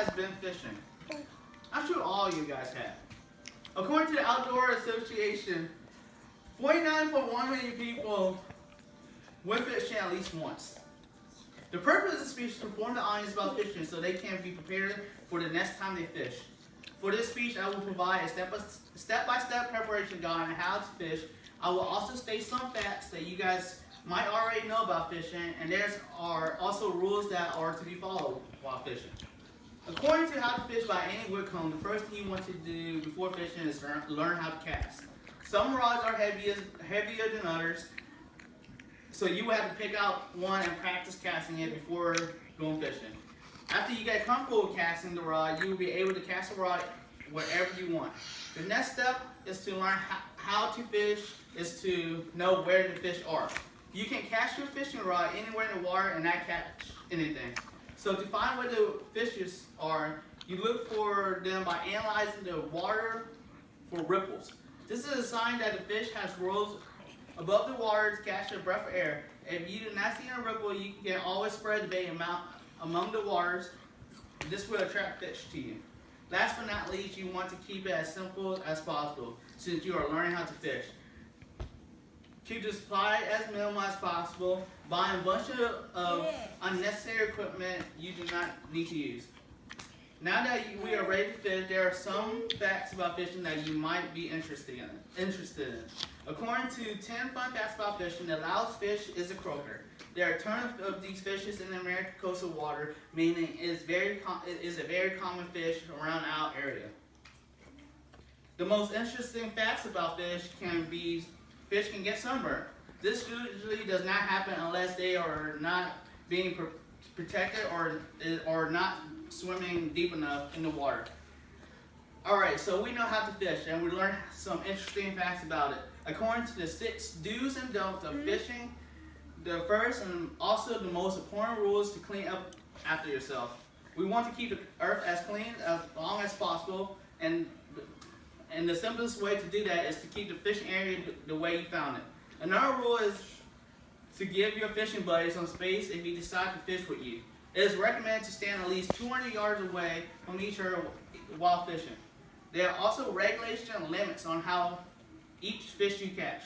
guys been fishing? I'm sure all you guys have. According to the Outdoor Association, 49.1 million people went fishing at least once. The purpose of the speech is to inform the audience about fishing so they can be prepared for the next time they fish. For this speech, I will provide a step-by-step preparation guide on how to fish. I will also state some facts that you guys might already know about fishing, and there are also rules that are to be followed while fishing. According to How to Fish by Annie Whitcomb, the first thing you want to do before fishing is learn how to cast. Some rods are heavier than others, so you will have to pick out one and practice casting it before going fishing. After you get comfortable with casting the rod, you will be able to cast the rod wherever you want. The next step is to learn how to fish, is to know where the fish are. You can cast your fishing rod anywhere in the water and not catch anything. So to find where the fishes are, you look for them by analyzing the water for ripples. This is a sign that the fish has rose above the water to catch a breath of air. If you do not see a ripple, you can always spread the bait among the waters. This will attract fish to you. Last but not least, you want to keep it as simple as possible since you are learning how to fish. Keep the supply as minimal as possible. Buy a bunch of unnecessary equipment you do not need to use. Now that we are ready to fish, there are some facts about fishing that you might be interested in. According to 10 fun facts about fishing, the loudest fish is a croaker. There are tons of these fishes in the American coastal water, meaning it is a very common fish around our area. The most interesting facts about fish can get sunburned. This usually does not happen unless they are not being protected or not swimming deep enough in the water. Alright, so we know how to fish and we learned some interesting facts about it. According to the 6 do's and don'ts of fishing, the first and also the most important rule is to clean up after yourself. We want to keep the earth as clean as long as possible, and the simplest way to do that is to keep the fishing area the way you found it. Another rule is to give your fishing buddy some space if he decides to fish with you. It is recommended to stand at least 200 yards away from each other while fishing. There are also regulations and limits on how each fish you catch.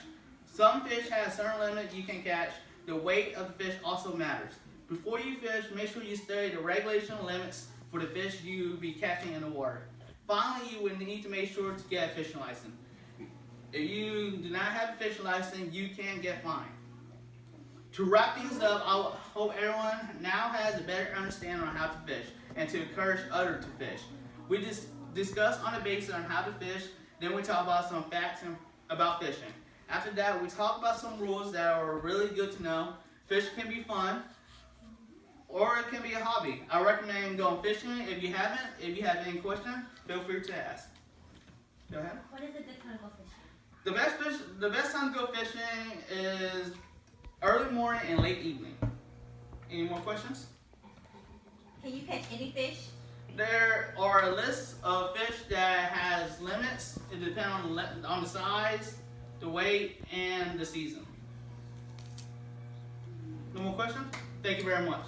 Some fish have a certain limit you can catch. The weight of the fish also matters. Before you fish, make sure you study the regulation limits for the fish you be catching in the water. Finally, you will need to make sure to get a fishing license. If you do not have a fishing license, you can get fined. To wrap things up, I hope everyone now has a better understanding on how to fish and to encourage others to fish. We just discussed on the basics on how to fish, then we talk about some facts about fishing. After that, we talk about some rules that are really good to know. Fishing can be fun, or it can be a hobby. I recommend going fishing. If you have any questions, feel free to ask. Go ahead. What is a good time to go fishing? The best time to go fishing is early morning and late evening. Any more questions? Can you catch any fish? There are a list of fish that has limits. It depends on the size, the weight, and the season. No more questions? Thank you very much.